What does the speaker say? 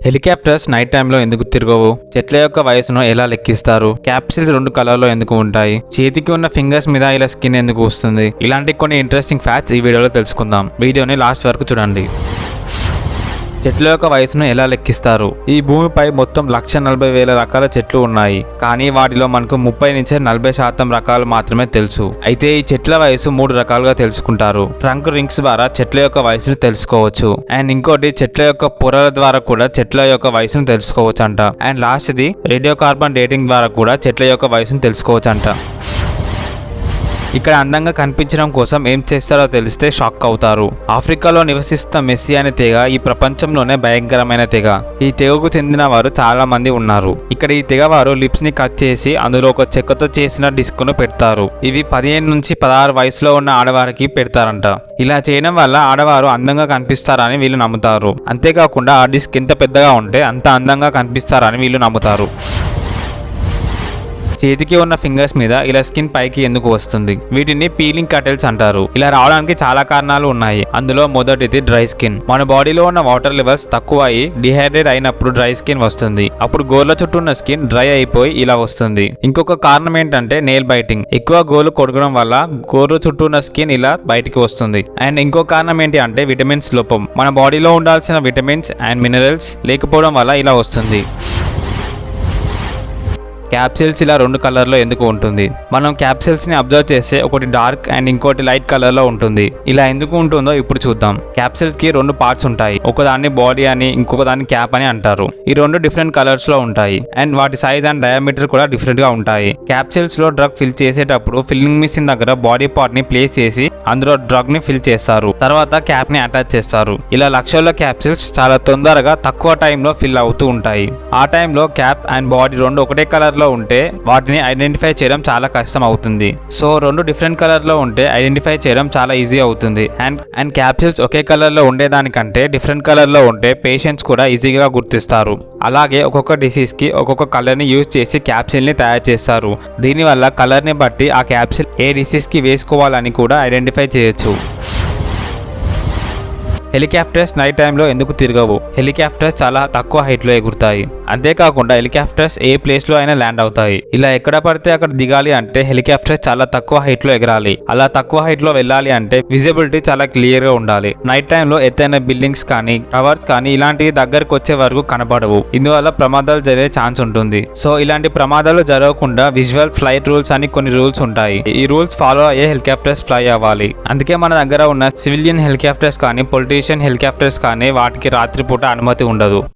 Helicopters night టైంలో ఎందుకు తిరగవు? చెట్ల యొక్క వయసును ఎలా లెక్కిస్తారు? క్యాప్సిల్స్ 2 కలర్లో ఎందుకు ఉంటాయి? చేతికి ఉన్న ఫింగర్స్ మీద ఇలా స్కిన్ ఎందుకు వస్తుంది? ఇలాంటి కొన్ని ఇంట్రెస్టింగ్ ఫ్యాక్ట్స్ ఈ వీడియోలో తెలుసుకుందాం. వీడియోని లాస్ట్ వరకు చూడండి. చెట్ల యొక్క వయసును ఎలా లెక్కిస్తారు? ఈ భూమిపై మొత్తం 1,40,000 రకాల చెట్లు ఉన్నాయి. కానీ వాటిలో మనకు 30-40% రకాలు మాత్రమే తెలుసు. అయితే ఈ చెట్ల వయసు 3 రకాలుగా తెలుసుకుంటారు. ట్రంక్ రింగ్స్ ద్వారా చెట్ల యొక్క వయసును తెలుసుకోవచ్చు. అండ్ ఇంకోటి చెట్ల యొక్క పొరల ద్వారా కూడా చెట్ల యొక్క వయసును తెలుసుకోవచ్చు అంట. అండ్ లాస్ట్ది రేడియో కార్బన్ డేటింగ్ ద్వారా కూడా చెట్ల యొక్క వయసును తెలుసుకోవచ్చు అంట. ఇక్కడ అందంగా కనిపించడం కోసం ఏం చేస్తారో తెలిస్తే షాక్ అవుతారు. ఆఫ్రికాలో నివసిస్తున్న మెస్సీ అనే తెగ ఈ ప్రపంచంలోనే భయంకరమైన తెగ. ఈ తెగకు చెందిన వారు చాలా మంది ఉన్నారు. ఇక్కడ ఈ తెగ వారు లిప్స్ ని కట్ చేసి అందులో ఒక చెక్కతో చేసిన డిస్క్ ను పెడతారు. ఇవి 15-16 వయసులో ఉన్న ఆడవారికి పెడతారంట. ఇలా చేయడం వల్ల ఆడవారు అందంగా కనిపిస్తారని వీళ్ళు నమ్ముతారు. అంతేకాకుండా ఆ డిస్క్ ఎంత పెద్దగా ఉంటే అంత అందంగా కనిపిస్తారని వీళ్ళు నమ్ముతారు. చేతికి ఉన్న ఫింగర్స్ మీద ఇలా స్కిన్ పైకి ఎందుకు వస్తుంది? వీటిని పీలింగ్ కటెల్స్ అంటారు. ఇలా రావడానికి చాలా కారణాలు ఉన్నాయి. అందులో మొదటిది డ్రై స్కిన్. మన బాడీలో ఉన్న వాటర్ లెవెల్స్ తక్కువ అయ్యి డిహైడ్రేట్ అయినప్పుడు డ్రై స్కిన్ వస్తుంది. అప్పుడు గోర్ల చుట్టూ ఉన్న స్కిన్ డ్రై అయిపోయి ఇలా వస్తుంది. ఇంకొక కారణం ఏంటంటే నెయిల్ బైటింగ్. ఎక్కువ గోర్లు కొడకడం వల్ల గోర్ల చుట్టూ ఉన్న స్కిన్ ఇలా బయటికి వస్తుంది. అండ్ ఇంకో కారణం ఏంటి అంటే విటమిన్స్ లోపం. మన బాడీలో ఉండాల్సిన విటమిన్స్ అండ్ మినరల్స్ లేకపోవడం వల్ల ఇలా వస్తుంది. క్యాప్సిల్స్ ఇలా 2 కలర్లో ఎందుకు ఉంటుంది? మనం క్యాప్సిల్స్ ని అబ్జర్వ్ చేస్తే ఒకటి డార్క్ అండ్ ఇంకోటి లైట్ కలర్ లో ఉంటుంది. ఇలా ఎందుకు ఉంటుందో ఇప్పుడు చూద్దాం. క్యాప్సిల్స్ కి 2 పార్ట్స్ ఉంటాయి. ఒకదాన్ని బాడీ అని ఇంకొక దాన్ని క్యాప్ అని అంటారు. ఈ 2 డిఫరెంట్ కలర్స్ లో ఉంటాయి. అండ్ వాటి సైజ్ అండ్ డయామీటర్ కూడా డిఫరెంట్ గా ఉంటాయి. క్యాప్సిల్స్ లో డ్రగ్ ఫిల్ చేసేటప్పుడు ఫిల్లింగ్ మిషన్ దగ్గర బాడీ పార్ట్ ని ప్లేస్ చేసి అందులో డ్రగ్ ని ఫిల్ చేస్తారు. తర్వాత క్యాప్ ని అటాచ్ చేస్తారు. ఇలా లక్షల క్యాప్సిల్స్ చాలా తొందరగా తక్కువ టైంలో ఫిల్ అవుతూ ఉంటాయి. ఆ టైంలో క్యాప్ అండ్ బాడీ 2 ఒకటే కలర్ లో ఉంటే వాటిని ఐడెంటిఫై చేయడం చాలా కష్టం అవుతుంది. సో 2 డిఫరెంట్ కలర్ లో ఉంటే ఐడెంటిఫై చేయడం చాలా ఈజీ అవుతుంది. అండ్ క్యాప్సిల్స్ ఒకే కలర్ లో ఉండేదానికంటే డిఫరెంట్ కలర్ లో ఉంటే పేషెంట్స్ కూడా ఈజీగా గుర్తిస్తారు. అలాగే ఒక్కొక్క డిసీజ్ కి ఒక్కొక్క కలర్ ని యూజ్ చేసి క్యాప్సిల్ ని తయారు చేస్తారు. దీనివల్ల కలర్ ని బట్టి ఆ క్యాప్సిల్ ఏ డిసీజ్ కి వేసుకోవాలని కూడా ఐడెంటిఫై చేయొచ్చు. హెలికాప్టర్స్ నైట్ టైంలో ఎందుకు తిరగవు? హెలికాప్టర్స్ చాలా తక్కువ హైట్ లో ఎగురుతాయి. అంతేకాకుండా హెలికాప్టర్స్ ఏ ప్లేస్ లో అయినా ల్యాండ్ అవుతాయి. ఇలా ఎక్కడ పడితే అక్కడ దిగాలి అంటే హెలికాప్టర్స్ చాలా తక్కువ హైట్ లో ఎగరాలి. అలా తక్కువ హైట్ లో వెళ్ళాలి అంటే విజిబిలిటీ చాలా క్లియర్ గా ఉండాలి. నైట్ టైంలో ఎత్తైన బిల్డింగ్స్ కానీ టవర్స్ కానీ ఇలాంటివి దగ్గరకు వచ్చే వరకు కనపడవు. ఇందువల్ల ప్రమాదాలు జరిగే ఛాన్స్ ఉంటుంది. సో ఇలాంటి ప్రమాదాలు జరగకుండా విజువల్ ఫ్లైట్ రూల్స్ అని కొన్ని రూల్స్ ఉంటాయి. ఈ రూల్స్ ఫాలో అయ్యే హెలికాప్టర్స్ ఫ్లై అవ్వాలి. అందుకే మన దగ్గర ఉన్న సివిలియన్ హెలికాప్టర్స్ కానీ పొలిటీషియన్ హెలికాప్టర్స్ కానీ వాటికి రాత్రిపూట అనుమతి ఉండదు.